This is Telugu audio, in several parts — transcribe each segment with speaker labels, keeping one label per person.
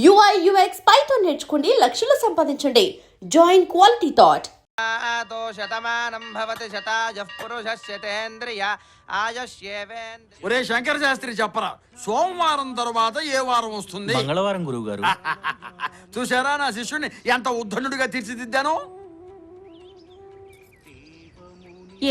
Speaker 1: UI UX పైథాన్ నేర్చుకోండి, లక్షలు సంపాదించండి. Join quality thought.
Speaker 2: ఒరే శంకర శాస్త్రి చెప్పరా, సోమవారం తర్వాత ఏ వారం వస్తుంది?
Speaker 3: మంగళవారం గురువు గారు.
Speaker 2: చూసారా నా శిష్యుడిని ఎంత ఉద్ధనుడిగా తీర్చిదిద్దాను.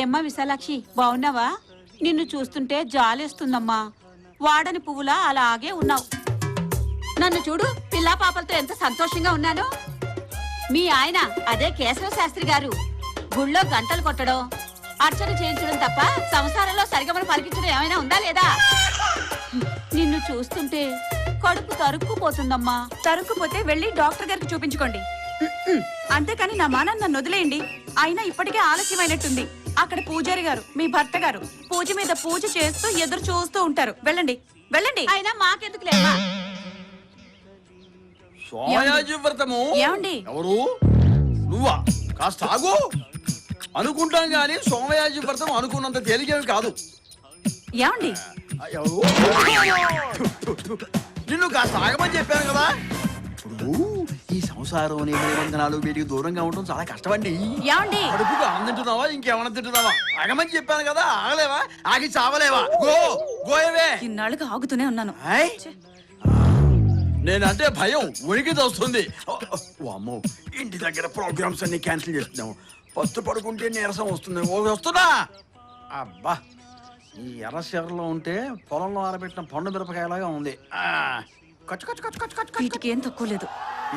Speaker 4: ఏమ్మా విశాలాక్షి, బాగున్నావా? నిన్ను చూస్తుంటే జాలేస్తుందమ్మా. వాడని పువ్వులా అలాగే ఉన్నావు. నన్ను చూడు, పిల్లా పాపలతో ఎంత సంతోషంగా ఉన్నాను. మీ ఆయన అదే కేశవ శాస్త్రి గారు గుళ్ళో గంటలు కొట్టడం, అర్చన చేయించడం తప్ప సంసారంలో సరిగమను పలికించడం ఏమైనా ఉందా లేదా? నిన్ను చూస్తుంటే కడుపు తరుక్కుపోతుందమ్మా. తరుక్కుపోతే వెళ్ళి డాక్టర్ గారికి చూపించుకోండి. అంతేకాని నా మానాన్ని నన్ను వదిలేయండి. అయినా ఇప్పటికే ఆలస్యమైనట్టుంది. అక్కడ పూజారి గారు, మీ భర్త గారు పూజ మీద పూజ చేస్తూ ఎదురు చూస్తూ ఉంటారు. వెళ్ళండి వెళ్ళండి. అయినా మాకెందుకులేమ్మా.
Speaker 2: సోమయాజి వ్రతము
Speaker 4: ఏమండి?
Speaker 2: ఎవరు? నువ్వా? కాస్త ఆగు. అనుకుంటాం గాని సోమయాజి వ్రతం అనుకున్నంత తేలికేమి కాదు.
Speaker 4: ఏమండి?
Speaker 2: ఎవరు? నిన్ను కాస్త ఆగమని చెప్పాను కదా. ఇప్పుడు ఈ సంసారం నిబంధనలు వీటికి దూరంగా ఉండడం చాలా కష్టమండి.
Speaker 4: ఏమండి?
Speaker 2: కడుపుకు అన్నం తింటున్నావా, ఇంకేమన్నా తింటున్నావా? ఆగమని చెప్పాను కదా. ఆగలేవా? ఆగి చావలేవా? గో గోయవే.
Speaker 4: ఇన్నాళ్ళుగా ఆగుతూనే ఉన్నాను.
Speaker 2: నేనంటే భయం, ఉనికి వస్తుంది. అమ్మో, ఇంటి దగ్గర ప్రోగ్రామ్స్ అన్ని క్యాన్సిల్ చేస్తున్నాము. పస్తు పడుకుంటే నీరసం వస్తుంది. వస్తున్నా. అబ్బా, ఈ ఎర్ర చీరలో ఉంటే పొలంలో ఆరబెట్టిన పండు మిరపకాయలాగా ఉంది.
Speaker 4: వీటికి ఏం తక్కువ లేదు.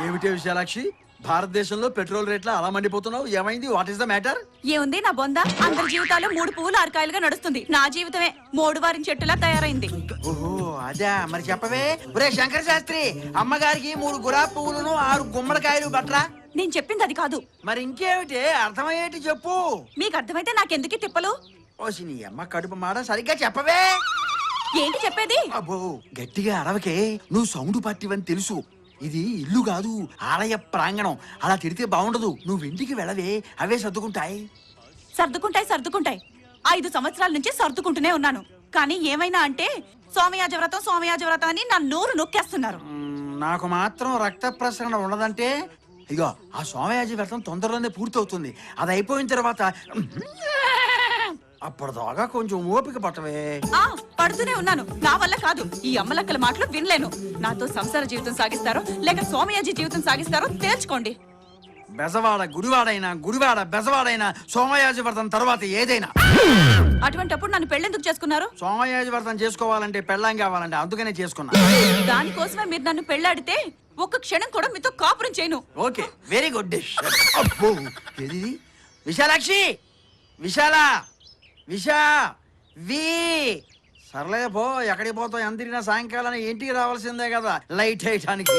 Speaker 2: ఏమిటే విశాలాక్షి, భారతదేశంలో పెట్రోల్ రేట్ల అలా మండిపోతున్నావు? ఏమైంది? What is the matter?
Speaker 4: ఏముంది నా బొంద? అందరి జీవితాలు 3 పువ్వులు 6 కాయలుగా నడుస్తుంది. నా జీవితమే 3 వారిన చెట్టులా తయారైంది.
Speaker 2: ఓహో అదా, మరి చెప్పవే. ఒరే శంకర శాస్త్రి, అమ్మగారికి 3 గులాబీ పువ్వులను 6 గుమ్మడికాయలు బట్రా.
Speaker 4: నేను చెప్పింది అది కాదు.
Speaker 2: మరి ఇంకేమిటి? అర్థమయ్యేటి చెప్పు.
Speaker 4: మీకు అర్థమైతే నాకెందుకు తిప్పలు?
Speaker 2: ఓసి నీ అమ్మ కడుపు మాడ, సరిగ్గా చెప్పవే.
Speaker 4: ఏంటి చెప్పేది?
Speaker 2: అబ్బో, గట్టిగా అరవకే. నువ్వు సౌండ్ పార్టీవని తెలుసు. ఇది ఇల్లు కాదు, ఆలయ ప్రాంగణం. అలా తిడితే బాగుండదు. నువ్వు ఇంటికి వెళ్ళవే, అవే సర్దుకుంటాయి.
Speaker 4: సర్దుకుంటాయి 5 సంవత్సరాల నుంచి సర్దుకుంటూనే ఉన్నాను. కానీ ఏమైనా అంటే సోమయాజ వ్రతం అని నా నోరు నొక్కేస్తున్నారు.
Speaker 2: నాకు మాత్రం రక్త ప్రసరణ ఉండదంటే, ఇగో ఆ సోమయాజి వ్రతం తొందరలోనే పూర్తవుతుంది. అది అయిపోయిన తర్వాత అప్పటిదాకా కొంచెం ఓపిక పట్టవే.
Speaker 4: పడుతూనే ఉన్నాను. నా వల్ల కాదు. ఈ అమ్మలక్కల మాటలు వినలేను. నాతో సంసార జీవితం సాగిస్తారో లేక సోమయాజి జీవితం సాగిస్తారో తేల్చుకోండి.
Speaker 2: బెజవాడ గుడివాడైనా, గుడివాడ బెజవాడైనా సోమయాజి వ్రతం తర్వాత ఏదైనా.
Speaker 4: అటువంటప్పుడు నన్ను పెళ్ళెందుకు చేసుకున్నారు?
Speaker 2: సోమయాజి వ్రతం చేసుకోవాలంటే పెళ్ళాం కావాలంటే, అందుకనే చేసుకున్నా.
Speaker 4: దానికోసమే మీరు నన్ను పెళ్ళాడితే ఒక్క క్షణం కూడా మీతో కాపురం చేయను.
Speaker 2: Okay, very good. విశాలాక్షి, సర్లే పో. ఎక్కడికి పోతావు? ఎంత తిరిగినా సాయంకాలం ఇంటికి రావాల్సిందే కదా లైట్ వేయటానికి.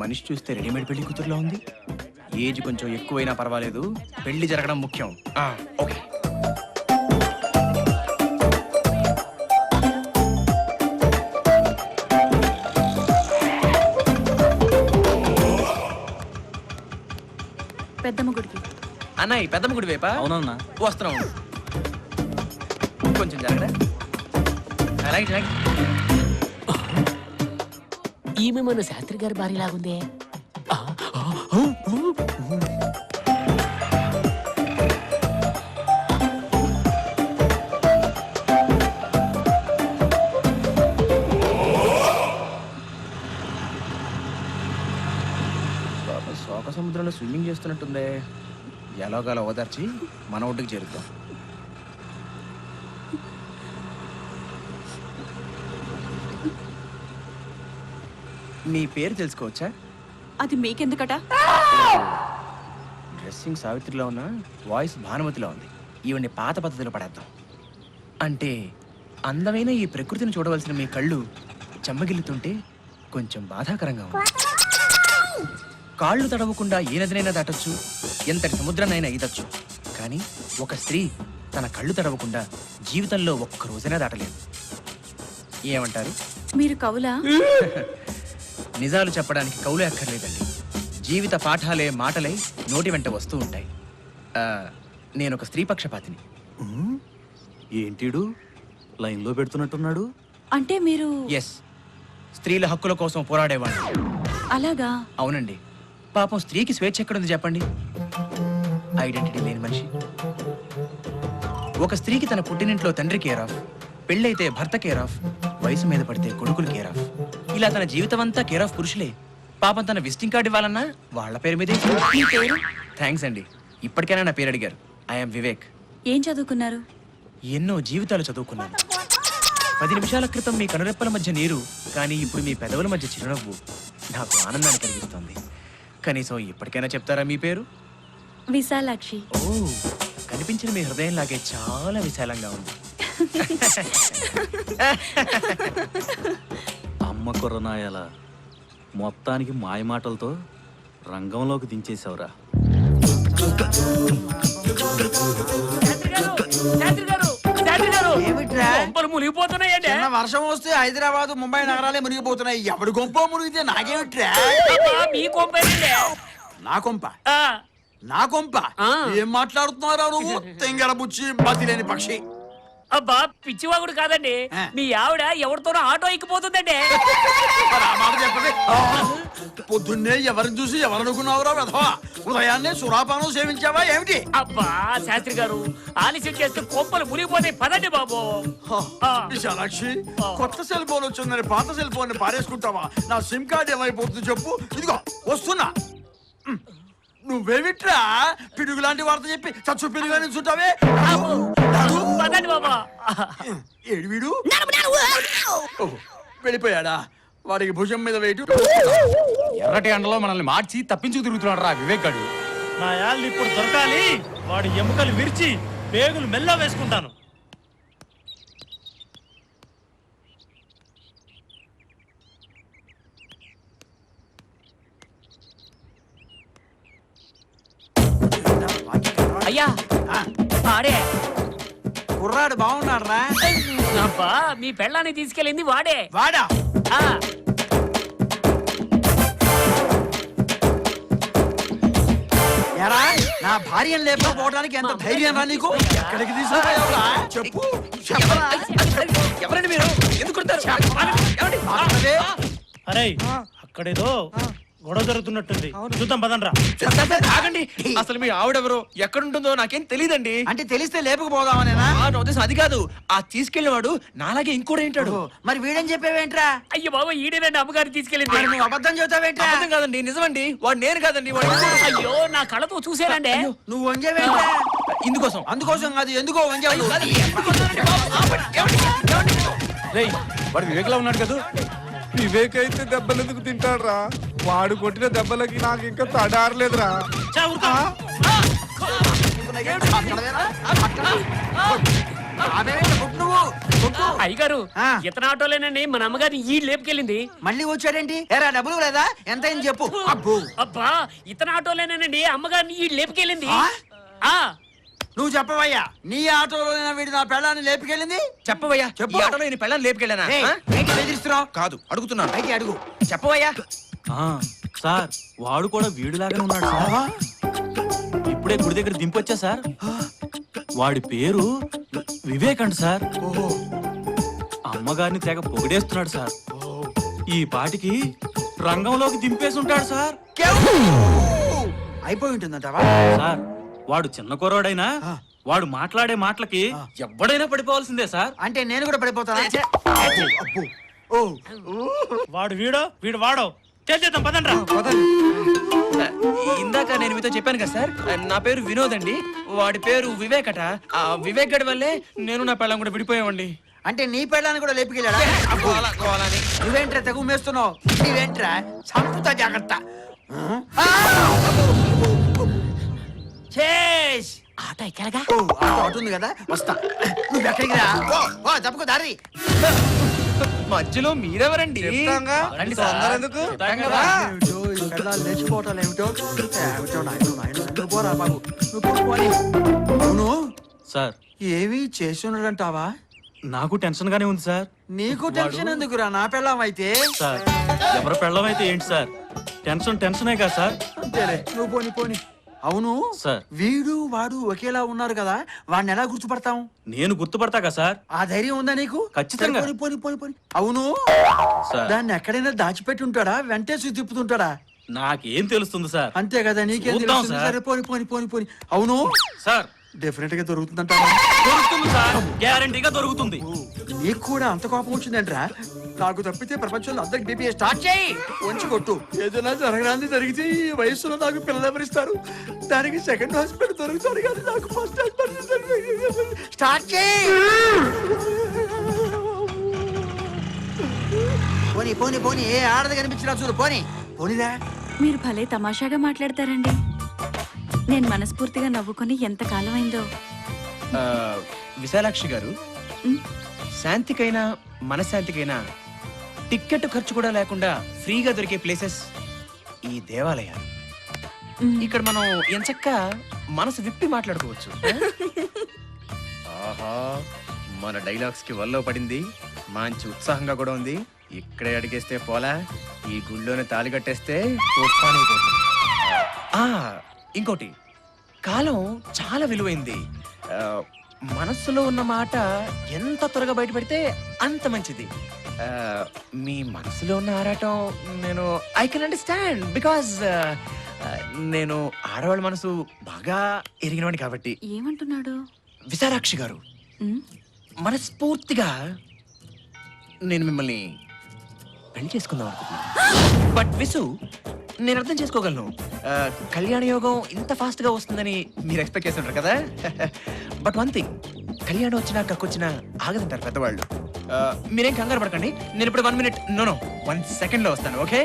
Speaker 3: మనిషి చూస్తే రెడీమేడ్ పెళ్లి కూతురులో ఉంది. ఏజ్ కొంచెం ఎక్కువైనా పర్వాలేదు, పెళ్లి జరగడం ముఖ్యం. ఓకే.
Speaker 4: పెద్దమ్మ గుడికి.
Speaker 3: అన్న, ఈ పెద్దమ్మ గుడి వైపా? అవునన్నా, వస్తున్నాం. కొంచెం జరగరా. అలాగే.
Speaker 5: ఈమె మన శాస్త్రి గారి భార్య లాగుందే.
Speaker 3: శోక సముద్రంలో స్విమ్మింగ్ చేస్తున్నట్టుందే. ఎలాగోలా ఓదార్చి మన ఒడ్డుకు చేరుద్దాం. మీ పేరు తెలుసుకోవచ్చా?
Speaker 4: అది మీకెందుకట?
Speaker 3: డ్రెస్సింగ్ సావిత్రిలో ఉన్న, వాయిస్ భానుమతిలో ఉంది. ఈవెన్ని పాత పద్ధతిలో పడేద్దాం. అంటే అందమైన ఈ ప్రకృతిని చూడవలసిన మీ కళ్ళు చెమ్మగిల్లుతుంటే కొంచెం బాధాకరంగా ఉంది. కాళ్ళు తడవకుండా ఏ నదినైనా దాటొచ్చు, ఎంతటి సముద్రాన్నైనా ఈదొచ్చు. కానీ ఒక స్త్రీ తన కళ్ళు తడవకుండా జీవితంలో ఒక్క రోజైనా దాటలేదు. ఏమంటారు?
Speaker 4: మీరు కవులా?
Speaker 3: నిజాలు చెప్పడానికి కౌలు అక్కర్లేదండి. జీవిత పాఠాలే మాటలై నోటి వెంట వస్తూ ఉంటాయి. నేను ఒక స్త్రీ పక్షపాతిని.
Speaker 6: ఏంటిడు లైన్లో పెడుతున్నట్టున్నాడు?
Speaker 7: అంటే మీరు
Speaker 3: ఎస్, స్త్రీల హక్కుల కోసం పోరాడేవాడు.
Speaker 7: అలాగా?
Speaker 3: అవునండి. పాపం స్త్రీకి స్వేచ్ఛ ఎక్కడుంది చెప్పండి? ఐడెంటిటీ లేని మనిషి. ఒక స్త్రీకి తన పుట్టినింట్లో తండ్రి కేర్ ఆఫ్, పెళ్ళైతే భర్త కేర్ ఆఫ్, వయసు మీద పడితే కొడుకులు కేర్ ఆఫ్, ఇలా తన జీవితం అంతా కేర్ ఆఫ్ పురుషులే. పాపం తన విజిటింగ్ కార్డు ఇవ్వాలన్నా వాళ్ళ పేరు మీదే. థ్యాంక్స్ అండి, ఇప్పటికైనా నా పేరు అడిగారు. ఐఎమ్ వివేక్.
Speaker 7: ఏం చదువుకున్నారు?
Speaker 3: ఎన్నో జీవితాలు చదువుకున్నాను. 10 నిమిషాల క్రితం మీ కనురెప్పల మధ్య నీరు, కానీ ఇప్పుడు మీ పెదవుల మధ్య చిరునవ్వు నాకు ఆనందాన్ని కలిగిస్తుంది. కనీసం ఇప్పటికైనా చెప్తారా మీ పేరు?
Speaker 7: విశాలాక్షి.
Speaker 3: ఓ, కనిపించిన మీ హృదయం లాగే చాలా విశాలంగా ఉంది.
Speaker 6: అమ్మ కుర్రనాయాల మొత్తానికి మాయమాటలతో రంగంలోకి దించేశావురా.
Speaker 2: ఏమిట్రా?
Speaker 5: మునిగిపోతున్నాయండి.
Speaker 2: చిన్న వర్షం వస్తే హైదరాబాద్ ముంబై నగరాలే మునిగిపోతున్నాయి. ఎవడు గొంప మునిగితే నాకేమిట్రా?
Speaker 5: మీ కొంపేనండి.
Speaker 2: నా కొంప నా కొంప ఏం మాట్లాడుతున్నారా నువ్వు? తెంగర బుచ్చి బతిలేని పక్షి.
Speaker 5: అబ్బా పిచ్చివాగుడు కాదండి, మీ ఆవిడ ఎవరితోనో ఆటో ఎక్కిపోతుందండి.
Speaker 2: మరి ఆ మాట చెప్పండి. పొద్దున్నే ఎవరిని చూసి ఎవరనుకున్నావురా వెధవా? ఉదయాన్నే సురాపానం సేవించావా ఏమిటి?
Speaker 5: అబ్బా శాస్త్రి గారు, ఆలస్యం చేస్తే కొంపలు మునిగిపోతాయి. పదండి బాబు.
Speaker 2: విశాలాక్షి, కొత్త సెల్ ఫోన్ వచ్చిందని పాత సెల్ ఫోన్ పారేసుకుంటావా? నా సిమ్ కార్డ్ ఏమైపోతుంది చెప్పు. ఇదిగో వస్తున్నా. నువ్వేమిట్రా పిడుగు లాంటి వార్త చెప్పి చచ్చు పిడుగు నుంచుంటావే?
Speaker 5: పదండి బాబా.
Speaker 2: ఏడు వీడు వెళ్ళిపోయాడా? వాడికి భుజం మీద వేటు.
Speaker 8: ఎర్రటి ఎండలో మనల్ని మార్చి తప్పించుకు తిరుగుతున్నాడు రా వివేక్ గారు.
Speaker 9: నా యాళ్ళు ఇప్పుడు దొరకాలి. వాడి ఎముకలు విరిచి పేగులు మెల్ల వేసుకుంటాను.
Speaker 5: అయ్యా వాడే.
Speaker 2: కుర్రాడు బాగున్నాడు రా.
Speaker 5: అబ్బా మీ పెళ్ళాన్ని తీసుకెళ్ళింది వాడే.
Speaker 2: వాడా?
Speaker 5: ఆ
Speaker 2: ఎరా, నా భార్యను లేకపోవడానికి ఎంత ధైర్యం రా నీకు? ఎక్కడికి తీసుకుపోయావురా? చెప్పు. చెప్పరా?
Speaker 3: ఎవరండి మీరు? ఎందుకు కొడతారు?
Speaker 2: మాట్లాడవే.
Speaker 9: అరే అక్కడేదో గొడవ జరుగుతున్నట్టుంది. చూద్దాం పదండ్రా.
Speaker 3: ఆగండి, అసలు మీ ఆవిడెవరో ఎక్కడుంటుందో నాకేం తెలియదండి.
Speaker 2: అంటే తెలిస్తే లేపుకుపోదామనేనా?
Speaker 3: నా ఉద్దేశం అది కాదు. ఆ తీసుకెళ్ళినవాడు నాలాగే ఇంకోటి ఏంటాడు.
Speaker 2: మరి వీడేం చెప్పావేంట్రా?
Speaker 5: అయ్యో బాబా ఈడేనండి అమ్మగారు తీసుకెళ్ళింది.
Speaker 2: మరి నువ్వు అబద్ధం చెబుతావేంట్రా?
Speaker 3: అబద్ధం కాదండి, నిజమండి. వాడు నేను కాదండి, వాడు ఇంకోడు.
Speaker 5: అయ్యో నా కళ్ళతో చూసానండి.
Speaker 2: నువ్వు వంజేవేంట్రా?
Speaker 3: ఇందుకోసం.
Speaker 2: అందుకోసం కాదు, ఎందుకో వంజావు.
Speaker 8: రేయ్, వాడు వివేక్ లా ఉన్నాడు కదా.
Speaker 10: వివేక్ అయితే దెబ్బలు ఎందుకు తింటాడురా? వాడు కొట్టిన దెబ్బలకి నాకు ఇంకా తడారలేదురా.
Speaker 9: చా, ఊరుకో.
Speaker 5: అయ్యగారు ఇతను ఆటోలేనండి మన అమ్మగారిని ఈ లేపుకెళ్ళింది.
Speaker 2: మళ్ళీ వచ్చాడేంటి? ఎరా డబ్బులు లేదా? ఎంత అయింది చెప్పు. అబ్బో,
Speaker 5: అబ్బా ఇతను ఆటోలేనండి అమ్మగారిని ఈ లేపుకెళ్ళింది. ఆ
Speaker 2: నువ్వు చెప్పవయ్యా. నీ ఆటోలో వీడి నా పెళ్ళాన్ని లేపుకెళ్ళింది?
Speaker 3: చెప్పవయ్యా.
Speaker 2: చెప్పు.
Speaker 3: ఈ ఆటోలో నేను పెళ్ళాన్ని లేపుకెళ్ళానా?
Speaker 2: ఏయ్, ఏంటి బెదిరిస్తున్నావు?
Speaker 3: కాదు, అడుగుతున్నాను.
Speaker 2: అయితే అడుగు.
Speaker 3: చెప్పవయ్యా.
Speaker 6: సార్ వాడు కూడా వీడిలాగానే ఉన్నాడు సార్. ఇప్పుడే గుడి దగ్గర దింపొచ్చా సార్. వాడి పేరు వివేక్ అంట సార్. అమ్మగారిని తెగ పొగిడేస్తున్నాడు సార్. ఈ పాటికి రంగంలోకి దింపేసి ఉంటాడు సార్.
Speaker 2: అయిపోయి ఉంటుందంటావా?
Speaker 6: సార్ వాడు చిన్న కుర్రాడైనా వాడు మాట్లాడే మాటలకి ఎవడైనా పడిపోవాల్సిందే సార్.
Speaker 2: అంటే నేను కూడా పడిపోతానా? అబ్బో. ఓ,
Speaker 9: వాడు వీడు వాడో చేద్దాం పదండ్రా.
Speaker 3: ఇందాక నేను మీతో చెప్పాను కదా సార్, నా పేరు వినోద్ అండి. వాడి పేరు వివేక్ అట. ఆ వివేక్ గడి వల్లే నేను నా పెళ్ళం కూడా విడిపోయామండి.
Speaker 2: అంటే నీ పెళ్ళాన్ని కూడా లేపుకెళ్ళాడా? నువ్వేంట్రా తెగు మేస్తున్నావు? నీవేంట్రా చంపుతా, జాగ్రత్త. చేస్.
Speaker 5: ఆటో ఎక్కడగా?
Speaker 2: ఓ, ఆటో అటుంది కదా, వస్తా. నువ్వు ఎక్కడికి రా? ఓ తప్పుకో దారి.
Speaker 3: మధ్యలో మీరెవరండి?
Speaker 10: చెప్తాంగా.
Speaker 3: రండి
Speaker 10: తొందర
Speaker 3: సార్.
Speaker 10: ఎందుకు?
Speaker 3: చెప్తాంగా.
Speaker 2: ఏమిటో ఈ పెళ్ళాలు లేచిపోవటాలు ఏమిటో. ఏమిటో నాయన నువ్వు పోరా బాబు. నువ్వు పోని. అవును,
Speaker 6: సార్
Speaker 2: ఏవి చేసి ఉన్నాడంటావా?
Speaker 6: నాకు టెన్షన్ గానే ఉంది సార్.
Speaker 2: నీకు టెన్షన్ ఎందుకురా, నా పెళ్ళం అయితే.
Speaker 6: సార్ ఎవరి పెళ్ళం అయితే ఏంటి సార్, టెన్షనే కదా సార్.
Speaker 2: అంతేలే, నువ్వు పోని పోని. అవును
Speaker 6: సార్.
Speaker 2: వీడు వాడు ఒకేలా ఉన్నారు కదా, వాడిని ఎలా గుర్తుపడతాం?
Speaker 6: నేను గుర్తుపడతా కదా సార్.
Speaker 2: ఆ ధైర్యం ఉందా నీకు?
Speaker 6: ఖచ్చితంగా.
Speaker 2: పోని పోని పోని పోని. అవును
Speaker 6: సార్.
Speaker 2: దాన్ని ఎక్కడైనా దాచిపెట్టి ఉంటాడా, వెంటేసి తిప్పుతుంటాడా?
Speaker 6: నాకేం తెలుస్తుంది సార్.
Speaker 2: అంతే కదా, నీకేం
Speaker 6: చూద్దాం
Speaker 2: తెలుస్తుంది?
Speaker 6: సార్.
Speaker 2: సరే పోని పోని పోని పోని. అవును
Speaker 6: సార్
Speaker 2: డెఫినెట్ గా దొరుకుతుందంటారా?
Speaker 6: దొరుకుతుంది సార్, గ్యారంటీగా దొరుకుతుంది.
Speaker 2: నీకు కూడా అంత కోపం వచ్చిందంటరా? నాకు తప్పితే ప్రపంచంలో అందరికి బీపీ స్టార్ట్ చేయి, వంచి కొట్టు. ఏదైనా జరగరాంది జరిగితే ఈ వయసులో నాకు పిల్లలు ఎవరిస్తారు? దానికి సెకండ్ హాస్పిటల్ దొరుకుతారు కానీ నాకు ఫస్ట్ హాస్పిటల్. స్టార్ట్ చేయి. పోనీ పోనీ పోనీ, ఏ ఆడది కనిపించినా చూడు. పోనీ పోనీరా.
Speaker 7: మీరు భలే తమాషాగా మాట్లాడతారండి. నేను మనస్ఫూర్తిగా నవ్వుకొని ఎంత కాలం అయిందో.
Speaker 3: ఆ, విశాలాక్షి గారు,
Speaker 7: ఉమ్,
Speaker 3: శాంతికైనా మనశ్శాంతికైనా టిక్కెట్ ఖర్చు కూడా లేకుండా ఫ్రీగా దొరికే ప్లేసెస్ ఈ దేవాలయాలు.
Speaker 7: ఉమ్.
Speaker 3: ఇక్కడ మనం ఎంచక్క మనసు విప్పి మాట్లాడుకోవచ్చు. ఆహా, మన డైలాగ్స్ కి వల్లో పడింది, మంచి ఉత్సాహంగా కూడా ఉంది. ఇక్కడే అడిగేస్తే పోలా, ఈ గుళ్ళోనే తాళి కట్టేస్తే తుఫానైపోతుంది. ఆ, ఇంకోటి, కాలం చాలా విలువైంది. ఆ, మనస్సులో ఉన్న మాట ఎంత త్వరగా బయటపెడితే అంత మంచిది. ఆ, మీ మనసులో ఉన్న ఆరాటం నేను ఐ కెన్ అండర్స్టాండ్, బికాజ్ నేను ఆడవాళ్ళ మనసు బాగా ఎరిగినవాడిని కాబట్టి.
Speaker 7: ఏమంటున్నాడు?
Speaker 3: విశాలాక్షి గారు,
Speaker 7: ఉమ్,
Speaker 3: మనస్ఫూర్తిగా నేను మిమ్మల్ని పెళ్లి చేసుకుందాం అనుకుంటున్నాను. బట్ విసు, నేను అర్థం చేసుకోగలను. కళ్యాణ యోగం ఇంత ఫాస్ట్ గా వస్తుందని మీరు ఎక్స్పెక్ట్ చేసి ఉంటారు కదా. బట్ వన్ థింగ్, కళ్యాణం వచ్చినా కక్కొచ్చినా ఆగదంటారు పెద్దవాళ్ళు. మీరేం కంగారు పడకండి, నేను ఇప్పుడు 1 minute, నో 1 second లో వస్తాను. ఓకే?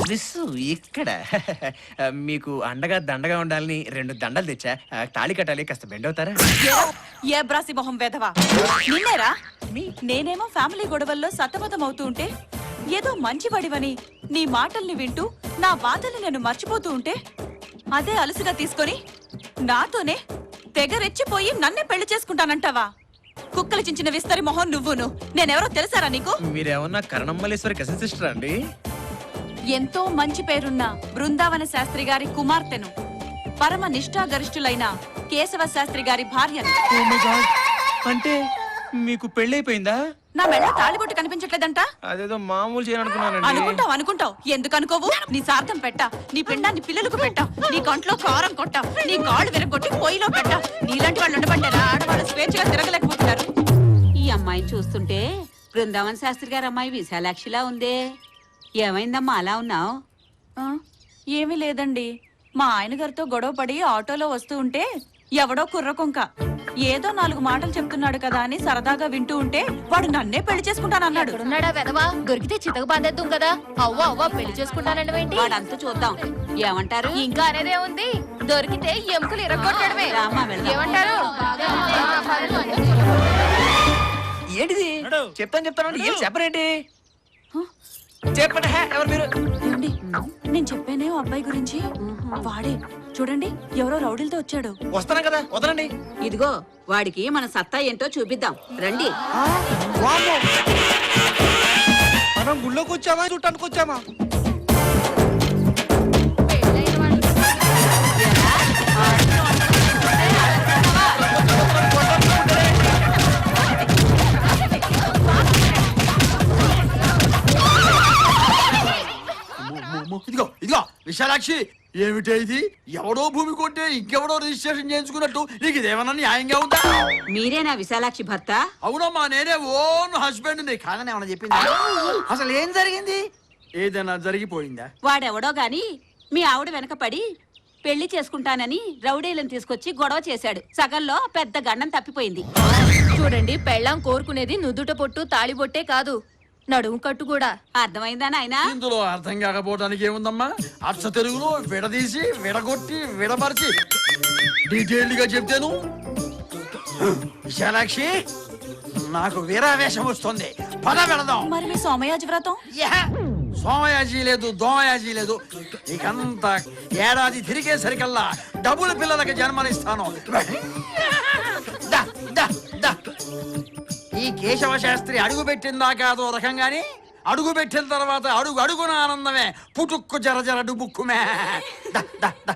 Speaker 3: విసు ఇక్కడ మీకు అండగా దండగా ఉండాలని 2 దండలు తెచ్చా. తాళి కట్టాలి, కాస్త బెండ్ అవుతారా?
Speaker 4: ఏ బ్రాసి మొహం వేదవా, నిన్నేరా? నేనేమో ఫ్యామిలీ గొడవల్లో సతమతం అవుతూ ఉంటే, ఏదో మంచివాడివని నీ మాటల్ని వింటూ నా బాధల్ని నేను మర్చిపోతూ ఉంటే, అదే అలసిగా తీసుకొని నాతోనే తెగ రెచ్చిపోయి నన్నే పెళ్లి చేసుకుంటానంటావా? కుక్కలు చించిన విస్తరి మొహం నువ్వును. నేనెవరో తెలుసారా నీకు?
Speaker 3: మీరేమన్నా కరణమ్మలేశ్వరి కజిన్ సిస్టర్ అండి?
Speaker 4: ఎంతో మంచి పేరున్న బృందావన శాస్త్రి గారి కుమార్తెను, పరమ నిష్ఠాగరిష్ఠులైన కేశవ శాస్త్రి గారి భార్యను.
Speaker 3: Oh my God. అంటే మీకు పెళ్ళైపోయిందా?
Speaker 4: నా మెళ్ళ తాళిబొట్టు కనిపించట్లేదంట?
Speaker 3: అదేదో మామూలు చేయాలనుకున్నానండి.
Speaker 4: అనుకుంటావు ఎందుకు అనుకోవు? నీ సార్థం పెట్ట, నీ పిండాన్ని పిల్లలకు పెట్ట, నీ కంట్లో కారం కొట్ట, నీ కాళ్ళు విరగొట్టి పొయ్యిలో పెట్ట. నీలాంటి వాళ్ళు ఉండబట్టారా ఆడవాళ్ళు స్వేచ్ఛగా తిరగలేకపోతున్నారు? ఈ అమ్మాయిని చూస్తుంటే బృందావన్ శాస్త్రి గారి అమ్మాయి విశాలాక్షిలా ఉందే. ఏమైందమ్మా అలా ఉన్నావు? ఏమీ లేదండి, మా ఆయన గారితో గొడవ పడి ఆటోలో వస్తూ ఉంటే ఎవడో కుర్రకొంక ఏదో 4 మాటలు చెప్తున్నాడు కదా అని సరదాగా వింటూ ఉంటే వాడు నన్నే పెళ్లి చేసుకుంటానన్నాడు.
Speaker 11: ఉన్నాడా వెదవా? దొరికితే చితక బాధేద్దాం కదా. అవ్వ అవ్వ పెళ్లి చేసుకుంటానండి.
Speaker 4: వాడంతా చూద్దాం. ఏమంటారు?
Speaker 11: ఇంకా అనేదే ఉంది, దొరికితే ఎముకలు ఇరగొట్టడమే.
Speaker 4: రామా వెళ్దాం.
Speaker 11: ఏమంటారు?
Speaker 3: ఏంటిది?
Speaker 9: నడు.
Speaker 3: చెప్తాను ఏం చెప్పరేంటి? చెప్పండి. ఎవరు మీరు?
Speaker 7: ఏమండి, నేను చెప్పానే ఓ అబ్బాయి గురించి, వాడే. చూడండి, ఎవరో రౌడీలతో వచ్చాడు.
Speaker 3: వస్తాను కదా, వదలండి.
Speaker 4: ఇదిగో వాడికి మన సత్తా ఏంటో చూపిద్దాం రండి.
Speaker 10: మనం గుళ్ళోకి వచ్చామా చుట్టానికి వచ్చామా?
Speaker 11: పెళ్ళైన వాళ్ళు
Speaker 2: ఇదిగో ఇదిగో విశాలాక్షి, ఏమిటే ఇది? ఎవడో భూమి కొంటే ఇంకెవడో రిజిస్ట్రేషన్ చేయించుకున్నట్టు నీకు ఇదేమన్నా న్యాయంగా ఉందా?
Speaker 4: మీరేనా విశాలాక్షి భర్త?
Speaker 2: అవునమ్మా, నేనే ఓన్ హస్బెండ్. నీ కాదని ఏమన్నా చెప్పిందా? అసలు ఏం జరిగింది? ఏదైనా జరిగిపోయిందా?
Speaker 4: వాడెవడో గాని మీ ఆవిడ వెనక పడి పెళ్లి చేసుకుంటానని రౌడీలను తీసుకొచ్చి గొడవ చేశాడు. సగంలో పెద్ద గండం తప్పిపోయింది.
Speaker 11: చూడండి, పెళ్ళాం కోరుకునేది నుదుట పొట్టు తాళిబొట్టే కాదు, నడుము కట్టు కూడా.
Speaker 4: అర్థమైందా నాయనా?
Speaker 2: ఇందులో అర్థం కాకపోవడానికి ఏముందమ్మా? అచ్చ తెలుగులో విడదీసి విడగొట్టి విడపరిచి డీటెయిల్డ్ గా చెప్తాను. విశాలాక్షి, నాకు వీరావేశం వస్తుంది, పద వెళదాం.
Speaker 4: మరి మీ సోమయాజి వ్రతం?
Speaker 2: సోమయాజీ లేదు, దోమయాజీ లేదు. ఇకంతా ఏడాది తిరిగేసరికల్లా డబుల్ పిల్లలకి జన్మనిస్తాను. దా, దా. ఈ కేశవ శాస్త్రి అడుగు పెట్టిన దాకా అదో రకంగాని అడుగు పెట్టిన తర్వాత అడుగు అడుగున ఆనందమే పుటుక్కు జర జర డుబుక్కుమే దా, దా, దా.